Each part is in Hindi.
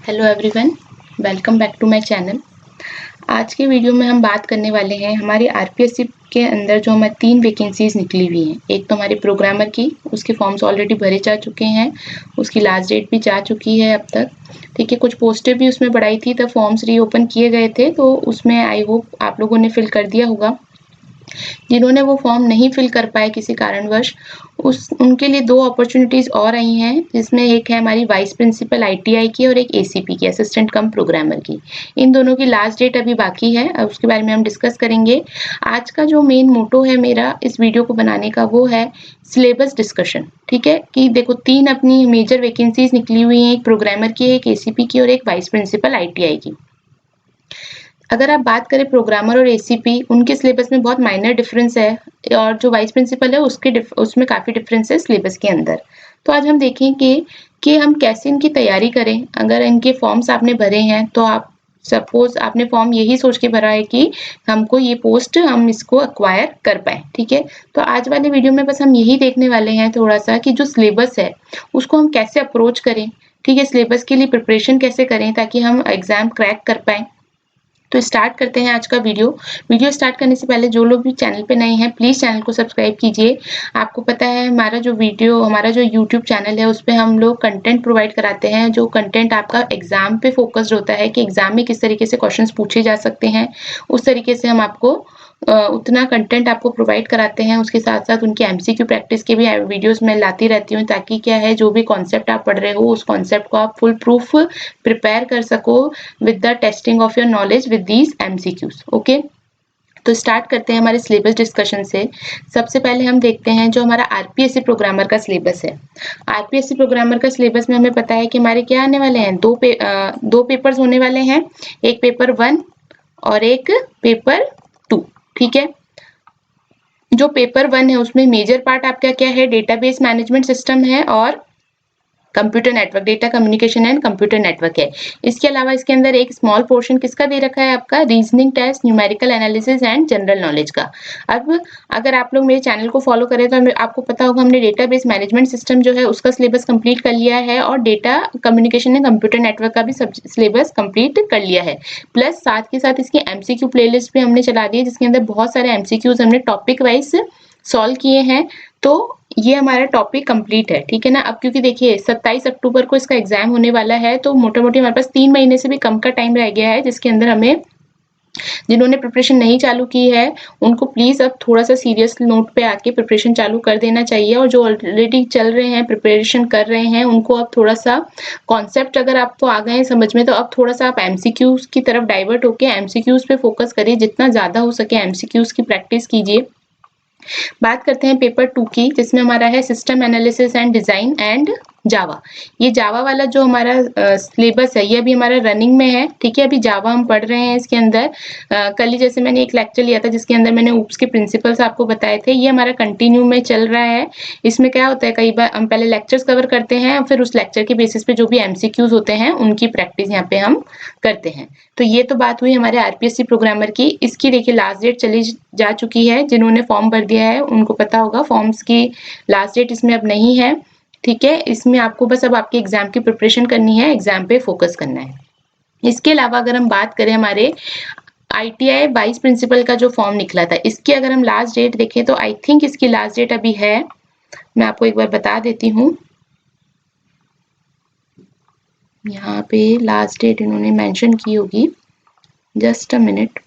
Hello everyone, welcome back to my channel. आज के वीडियो में हम बात करने वाले हैं हमारी आरपीएससी के अंदर जो हमारी 3 वैकेंसीज निकली हुई हैं। एक तो हमारी प्रोग्रामर की, उसके फॉर्म्स ऑलरेडी भरे जा चुके हैं, उसकी लास्ट डेट भी जा चुकी है अब तक। ठीक है, कुछ पोस्टें भी उसमें बढ़ाई थी तब फॉर्म्स रीओपन किए गए थे, तो उसमें आई होप आप लोगों ने फिल कर दिया होगा। जिन्होंने वो फॉर्म नहीं फिल कर पाए किसी कारणवश, उनके लिए 2 अपॉर्चुनिटीज और आई हैं, जिसमें एक है हमारी वाइस प्रिंसिपल आईटीआई की और एक एसीपी की, असिस्टेंट कम प्रोग्रामर की। इन दोनों की लास्ट डेट अभी बाकी है, अब उसके बारे में हम डिस्कस करेंगे। आज का जो मेन मोटो है मेरा इस वीडियो को बनाने का, वो है सिलेबस डिस्कशन। ठीक है, कि देखो 3 अपनी मेजर वैकेंसीज निकली हुई हैं, एक प्रोग्रामर की, एक एसीपी की और एक वाइस प्रिंसिपल आईटीआई की। अगर आप बात करें प्रोग्रामर और एसीपी, उनके सिलेबस में बहुत माइनर डिफरेंस है, और जो वाइस प्रिंसिपल है उसमें काफ़ी डिफरेंस है सिलेबस के अंदर। तो आज हम देखेंगे कि हम कैसे इनकी तैयारी करें। अगर इनके फॉर्म्स आपने भरे हैं तो आप सपोज आपने फॉर्म यही सोच के भरा है कि हमको ये पोस्ट हम इसको अक्वायर कर पाए। ठीक है, तो आज वाले वीडियो में बस हम यही देखने वाले हैं थोड़ा सा कि जो सिलेबस है उसको हम कैसे अप्रोच करें। ठीक है, सिलेबस के लिए प्रिपरेशन कैसे करें ताकि हम एग्जाम क्रैक कर पाए। तो स्टार्ट करते हैं आज का वीडियो स्टार्ट करने से पहले जो लोग भी चैनल पे नए हैं, प्लीज़ चैनल को सब्सक्राइब कीजिए। आपको पता है हमारा जो यूट्यूब चैनल है उस पे हम लोग कंटेंट प्रोवाइड कराते हैं, जो कंटेंट आपका एग्जाम पे फोकस्ड होता है कि एग्जाम में किस तरीके से क्वेश्चंस पूछे जा सकते हैं। उस तरीके से हम आपको उतना कंटेंट आपको प्रोवाइड कराते हैं। उसके साथ साथ उनकी एमसीक्यू प्रैक्टिस के भी वीडियोस मैं लाती रहती हूँ, ताकि क्या है, जो भी कॉन्सेप्ट आप पढ़ रहे हो उस कॉन्सेप्ट को आप फुल प्रूफ प्रिपेयर कर सको with the testing of your knowledge with these MCQs. Okay, तो स्टार्ट करते हैं हमारे सिलेबस डिस्कशन से। सबसे पहले हम देखते हैं जो हमारा आरपीएससी प्रोग्रामर का सिलेबस है। आरपीएससी प्रोग्रामर का सिलेबस में हमें पता है कि हमारे क्या आने वाले हैं, दो पेपर्स होने वाले हैं, एक पेपर 1 और एक पेपर 2। ठीक है, जो पेपर 1 है उसमें मेजर पार्ट आपका क्या है, डेटाबेस मैनेजमेंट सिस्टम है और computer network, data communication and computer network है। इसके अलावा इसके अंदर एक स्मॉल पोर्शन किसका दे रखा है, आपका reasoning test, numerical analysis and general knowledge का। अब अगर आप लोग मेरे चैनल को फॉलो करें तो आपको पता होगा हमने डेटाबेस मैनेजमेंट सिस्टम जो है उसका सिलेबस कंप्लीट कर लिया है, और data communication and computer network का भी सिलेबस कंप्लीट कर लिया है। प्लस साथ के साथ इसकी एमसीक्यू प्लेलिस्ट भी हमने चला दी है, जिसके अंदर बहुत सारे एमसीक्यूज हमने टॉपिक वाइज सॉल्व किए हैं। तो ये हमारा टॉपिक कंप्लीट है। ठीक है ना, अब क्योंकि देखिए 27 अक्टूबर को इसका एग्जाम होने वाला है, तो मोटा मोटी हमारे पास 3 महीने से भी कम का टाइम रह गया है, जिसके अंदर हमें, जिन्होंने प्रिपरेशन नहीं चालू की है उनको प्लीज अब थोड़ा सा सीरियस नोट पे आके प्रिपरेशन चालू कर देना चाहिए, और जो ऑलरेडी चल रहे हैं प्रिपरेशन कर रहे हैं उनको अब थोड़ा सा कॉन्सेप्ट अगर आपको आ गए समझ में, तो अब थोड़ा सा आप एमसीक्यूज की तरफ डाइवर्ट होके एमसीक्यूज पे फोकस करिए, जितना ज्यादा हो सके एमसीक्यूज की प्रैक्टिस कीजिए। बात करते हैं पेपर 2 की, जिसमें हमारा है system analysis and design and Java. ये जावा वाला जो हमारा सिलेबस है ये अभी हमारा रनिंग में है। ठीक है, अभी जावा हम पढ़ रहे हैं इसके अंदर। कल ही जैसे मैंने एक लेक्चर लिया था जिसके अंदर मैंने ऊप्स के प्रिंसिपल्स आपको बताए थे, ये हमारा कंटिन्यू में चल रहा है। इसमें क्या होता है, कई बार हम पहले लेक्चर्स कवर करते हैं, फिर उस लेक्चर के बेसिस पे जो भी एमसीक्यूज होते हैं उनकी प्रैक्टिस यहाँ पे हम करते हैं। तो ये तो बात हुई हमारे आरपीएससी प्रोग्रामर की। इसकी देखिए लास्ट डेट चली जा चुकी है, जिन्होंने फॉर्म भर दिया है उनको पता होगा फॉर्म्स की लास्ट डेट इसमें अब नहीं है। ठीक है, इसमें आपको बस अब आपके एग्जाम की प्रिपरेशन करनी है, एग्जाम पे फोकस करना है। इसके अलावा अगर हम बात करें हमारे आईटीआई वाइस प्रिंसिपल का जो फॉर्म निकला था, इसकी अगर हम लास्ट डेट देखें तो आई थिंक इसकी लास्ट डेट अभी है, मैं आपको एक बार बता देती हूँ। यहाँ पे लास्ट डेट इन्होंने मेंशन की होगी, जस्ट अ मिनट।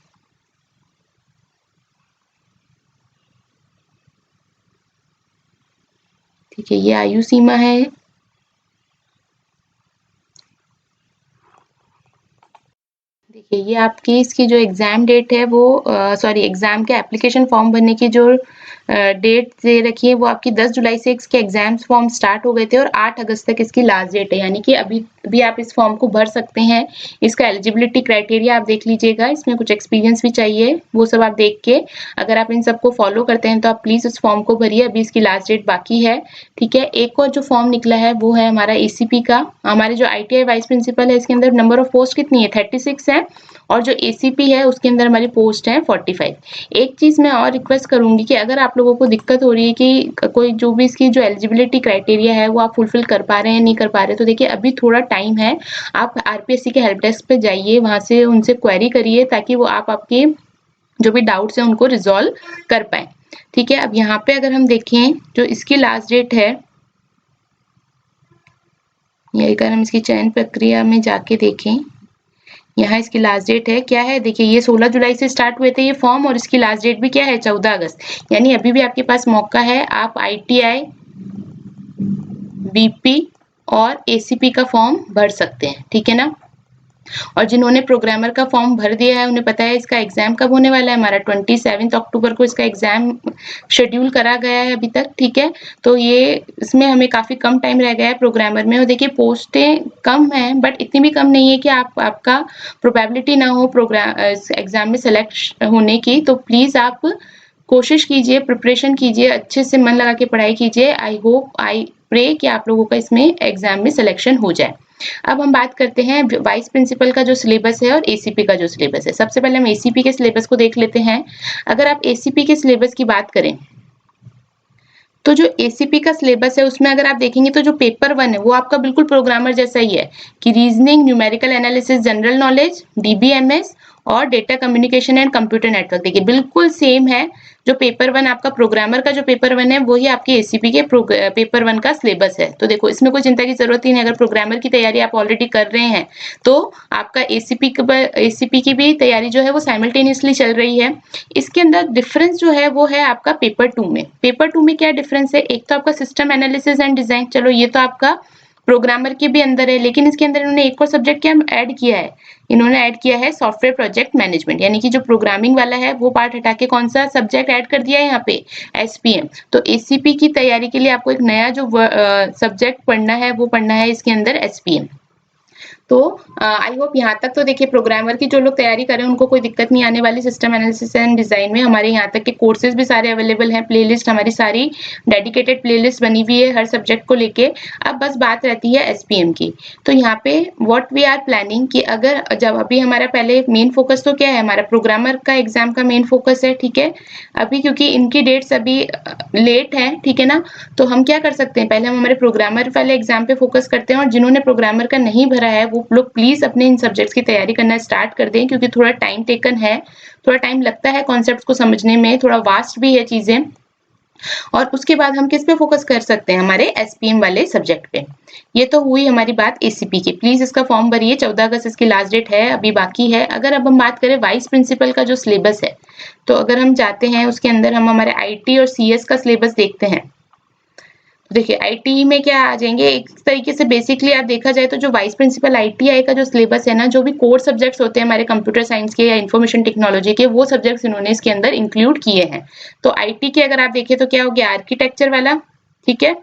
ठीक है, ये आयु सीमा है। देखिए ये आपकी इसकी जो एग्जाम डेट है वो सॉरी एग्जाम के एप्लीकेशन फॉर्म भरने की जो डेट दे रखी है वो आपकी 10 जुलाई से इसके एग्जाम्स फॉर्म स्टार्ट हो गए थे, और 8 अगस्त तक इसकी लास्ट डेट है, यानी कि अभी भी आप इस फॉर्म को भर सकते हैं। इसका एलिजिबिलिटी क्राइटेरिया आप देख लीजिएगा, इसमें कुछ एक्सपीरियंस भी चाहिए, वो सब आप देख के अगर आप इन सबको फॉलो करते हैं तो आप प्लीज उस फॉर्म को भरिए, अभी इसकी लास्ट डेट बाकी है। ठीक है, एक और जो फॉर्म निकला है वो है हमारा एसीपी का। हमारे जो आईटीआई वाइस प्रिंसिपल है इसके अंदर नंबर ऑफ पोस्ट कितनी है, 36 है, और जो एसीपी है उसके अंदर हमारी पोस्ट है 45। एक चीज मैं और रिक्वेस्ट करूंगी कि अगर आप लोगों को दिक्कत हो रही है कि कोई जो भी इसकी जो एलिजिबिलिटी क्राइटेरिया है वो आप फुलफिल कर पा रहे हैं नहीं कर पा रहे, तो देखिए अभी थोड़ा टाइम है, आप आरपीएससी के हेल्प डेस्क पे जाइए, वहां से उनसे क्वेरी करिए ताकि वो आप आपके जो भी डाउट्स हैं उनको रिजॉल्व कर पाए। ठीक है, अब यहाँ पे अगर हम देखें जो इसकी लास्ट डेट है, ये अगर हम इसकी चयन प्रक्रिया में जाके देखें, यहाँ इसकी लास्ट डेट है क्या है, देखिए ये 16 जुलाई से स्टार्ट हुए थे ये फॉर्म, और इसकी लास्ट डेट भी क्या है 14 अगस्त, यानी अभी भी आपके पास मौका है, आप आईटीआई, बीपी और एसीपी का फॉर्म भर सकते हैं। ठीक है ना, और जिन्होंने प्रोग्रामर का फॉर्म भर दिया है उन्हें पता है इसका एग्जाम कब होने वाला है, हमारा 27 अक्टूबर को इसका एग्जाम शेड्यूल करा गया है अभी तक। ठीक है, तो ये इसमें हमें काफी कम टाइम रह गया है प्रोग्रामर में, और देखिए पोस्टें कम हैं बट इतनी भी कम नहीं है कि आपका प्रोबेबिलिटी ना हो प्रोग्राम एग्जाम में सेलेक्ट होने की। तो प्लीज आप कोशिश कीजिए, प्रिपरेशन कीजिए, अच्छे से मन लगा के पढ़ाई कीजिए। आई प्रे कि आप लोगों का इसमें एग्जाम में सिलेक्शन हो जाए। अब हम बात करते हैं वाइस प्रिंसिपल का जो सिलेबस है और एसीपी का जो सिलेबस है। सबसे पहले हम एसीपी के सिलेबस को देख लेते हैं। अगर आप एसीपी के सिलेबस की बात करें तो जो एसीपी का सिलेबस है उसमें अगर आप देखेंगे तो जो पेपर 1 है वो आपका बिल्कुल प्रोग्रामर जैसा ही है कि reasoning, numerical analysis, general knowledge, DBMS और data communication and computer network. देखिए बिल्कुल सेम है, जो पेपर 1 आपका प्रोग्रामर का जो पेपर 1 है वही आपके एसीपी के पेपर 1 का सिलेबस है। तो देखो इसमें कोई चिंता की जरूरत ही नहीं, अगर प्रोग्रामर की तैयारी आप ऑलरेडी कर रहे हैं तो आपका एसीपी की भी तैयारी जो है वो साइमल्टेनियसली चल रही है। इसके अंदर डिफरेंस जो है वो है आपका पेपर 2 में। पेपर 2 में क्या डिफरेंस है, एक तो आपका सिस्टम एनालिसिस एंड डिजाइन, चलो ये तो आपका प्रोग्रामर के भी अंदर है, लेकिन इसके अंदर इन्होंने एक और सब्जेक्ट क्या ऐड किया है, इन्होंने ऐड किया है सॉफ्टवेयर प्रोजेक्ट मैनेजमेंट, यानी कि जो प्रोग्रामिंग वाला है वो पार्ट हटा के कौन सा सब्जेक्ट ऐड कर दिया है यहाँ पे, एसपीएम। तो एसीपी की तैयारी के लिए आपको एक नया जो सब्जेक्ट पढ़ना है वो पढ़ना है इसके अंदर एसपीएम। तो आई होप यहाँ तक तो देखिए प्रोग्रामर की जो लोग तैयारी करें उनको कोई दिक्कत नहीं आने वाली। सिस्टम एनालिसिस एंड डिजाइन में हमारे यहाँ तक के कोर्सेज भी सारे अवेलेबल हैं, प्लेलिस्ट हमारी सारी डेडिकेटेड प्लेलिस्ट बनी हुई है हर सब्जेक्ट को लेके। अब बस बात रहती है एसपीएम की। तो यहाँ पे व्हाट वी आर प्लानिंग कि अगर जब अभी हमारा पहले मेन फोकस तो क्या है, हमारा प्रोग्रामर का एग्जाम का मेन फोकस है। ठीक है, अभी क्योंकि इनकी डेट्स अभी लेट है, ठीक है ना, तो हम क्या कर सकते हैं, पहले हम हमारे प्रोग्रामर वाले एग्जाम पे फोकस करते हैं, और जिन्होंने प्रोग्रामर का नहीं भरा है वो लोग प्लीज अपने इन सब्जेक्ट्स की तैयारी करना स्टार्ट कर दें, क्योंकि थोड़ा टाइम टेकन है, थोड़ा टाइम लगता है कॉन्सेप्ट्स को समझने में, थोड़ा वास्ट भी है चीजें। और उसके बाद हम किस पे फोकस कर सकते हैं, हमारे एसपीएम वाले सब्जेक्ट पे। ये तो हुई हमारी बात एसीपी की। प्लीज इसका फॉर्म भरिए, 14 अगस्त इसकी लास्ट डेट है, अभी बाकी है। अगर अब हम बात करें वाइस प्रिंसिपल का जो सिलेबस है, तो अगर हम जाते हैं उसके अंदर हम हमारे आईटी और सीएस का सिलेबस देखते हैं। देखिए आईटी में क्या आ जाएंगे, एक तरीके से बेसिकली आप देखा जाए तो जो वाइस प्रिंसिपल आईटीआई का जो सिलेबस है ना, जो भी कोर सब्जेक्ट्स होते हैं हमारे कंप्यूटर साइंस के या इंफॉर्मेशन टेक्नोलॉजी के, वो सब्जेक्ट्स इन्होंने इसके अंदर इंक्लूड किए हैं। तो आईटी के अगर आप देखें तो क्या हो गया, आर्किटेक्चर वाला, ठीक है,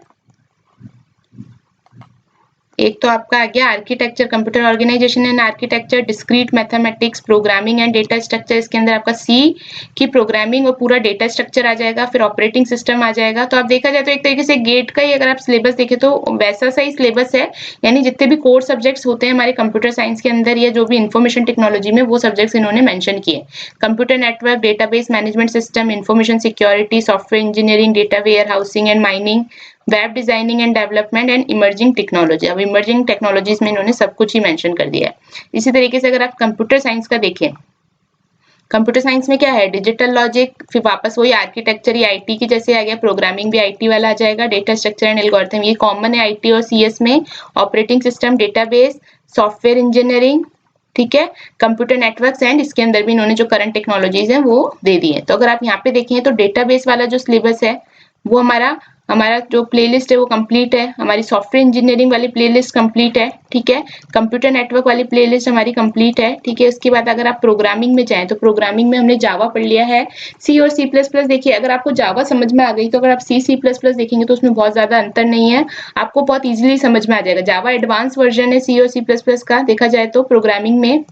एक तो आपका आ गया architecture, computer organisation and architecture, discrete mathematics, programming and data structure. इसके अंदर आपका सी की प्रोग्रामिंग और पूरा डेटा स्ट्रक्चर आ जाएगा, फिर ऑपरेटिंग सिस्टम आ जाएगा। तो आप देखा जाए तो एक तरीके से गेट का ही अगर आप सिलेबस देखें तो वैसा सा ही सिलेबस है, यानी जितने भी कोर सब्जेक्ट्स होते हैं हमारे कंप्यूटर साइंस के अंदर या जो भी इंफॉर्मेशन टेक्नोलॉजी में, वो सब्जेक्ट्स इन्होंने मेंशन किए। Computer network, database management system, information security, software engineering, data warehousing and mining, web designing and development and emerging technology. अब इमर्जिंग टेक्नोलॉजीज में इन्होंने सब कुछ ही मेंशन कर दिया है। इसी तरीके से अगर आप कंप्यूटर साइंस का देखें, कंप्यूटर साइंस में क्या है, डिजिटल लॉजिक, फिर वापस वही आर्किटेक्चर, ये आईटी की जैसे आ गया, प्रोग्रामिंग भी आईटी वाला आ जाएगा, डेटा स्ट्रक्चर एंड एल्गोरिथम ये कॉमन है आईटी और सीएस में, operating system, database, software engineering, ठीक है, कंप्यूटर नेटवर्क्स एंड इसके अंदर भी इन्होंने जो करंट टेक्नोलॉजीज हैं वो दे दी है। तो अगर आप यहाँ पे देखें तो डेटाबेस वाला जो सिलेबस है वो हमारा जो प्लेलिस्ट है वो कंप्लीट है, हमारी सॉफ्टवेयर इंजीनियरिंग वाली प्लेलिस्ट कंप्लीट है, ठीक है, कंप्यूटर नेटवर्क वाली प्लेलिस्ट हमारी कंप्लीट है, ठीक है। उसके बाद अगर आप प्रोग्रामिंग में जाएं तो प्रोग्रामिंग में हमने जावा पढ़ लिया है, सी और सी प्लस प्लस। देखिए अगर आपको जावा समझ में आ गई तो अगर आप सी प्लस प्लस देखेंगे तो उसमें बहुत ज्यादा अंतर नहीं है, आपको बहुत इजीली समझ में आ जाएगा। जावा एडवांस वर्जन है सी और सी प्लस प्लस का देखा जाए तो प्रोग्रामिंग में।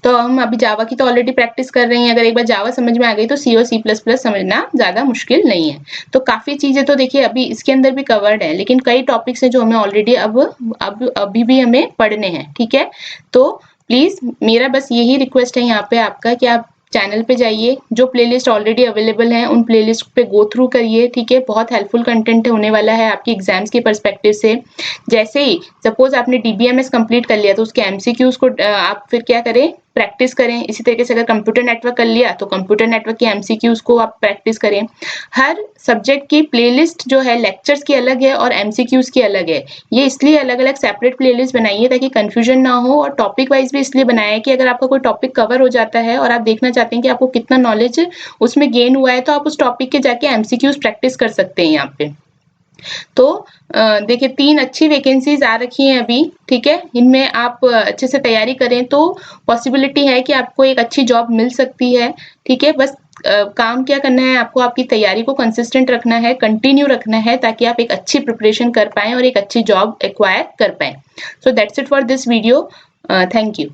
तो हम अभी जावा की तो ऑलरेडी प्रैक्टिस कर रही हैं, अगर एक बार जावा समझ में आ गई तो सी और सी प्लस प्लस समझना ज्यादा मुश्किल नहीं है। तो काफी चीजें तो देखिए अभी इसके अंदर भी कवर्ड है, लेकिन कई टॉपिक्स हैं जो हमें ऑलरेडी अभी भी हमें पढ़ने हैं, ठीक है। तो प्लीज मेरा बस यही रिक्वेस्ट है यहाँ पे आपका कि आप चैनल पे जाइए, जो प्लेलिस्ट ऑलरेडी अवेलेबल हैं उन प्लेलिस्ट पे गो थ्रू करिए, ठीक है। बहुत हेल्पफुल कंटेंट होने वाला है आपकी एग्जाम्स के पर्सपेक्टिव से। जैसे ही सपोज आपने DBMS कंप्लीट कर लिया तो उसके MCQs को आप फिर क्या करें, प्रैक्टिस करें। इसी तरीके से अगर कंप्यूटर नेटवर्क कर लिया तो कंप्यूटर नेटवर्क के MCQs को आप प्रैक्टिस करें। हर सब्जेक्ट की प्लेलिस्ट जो है लेक्चर्स की अलग है और MCQs की अलग है। ये इसलिए अलग अलग सेपरेट प्लेलिस्ट बनाई है ताकि कंफ्यूजन ना हो, और टॉपिक वाइज भी इसलिए बनाया है कि अगर आपका कोई टॉपिक कवर हो जाता है और आप देखना चाहते हैं कि आपको कितना नॉलेज उसमें गेन हुआ है, तो आप उस टॉपिक के जाके MCQs प्रैक्टिस कर सकते हैं यहाँ पे। तो देखिए 3 अच्छी वैकेंसीज आ रखी हैं अभी, ठीक है। इनमें आप अच्छे से तैयारी करें तो पॉसिबिलिटी है कि आपको एक अच्छी जॉब मिल सकती है, ठीक है। बस काम क्या करना है आपको, आपकी तैयारी को कंसिस्टेंट रखना है, कंटिन्यू रखना है, ताकि आप एक अच्छी प्रिपरेशन कर पाएं और एक अच्छी जॉब एक्वायर कर पाएं। So that's it for this video. Thank you.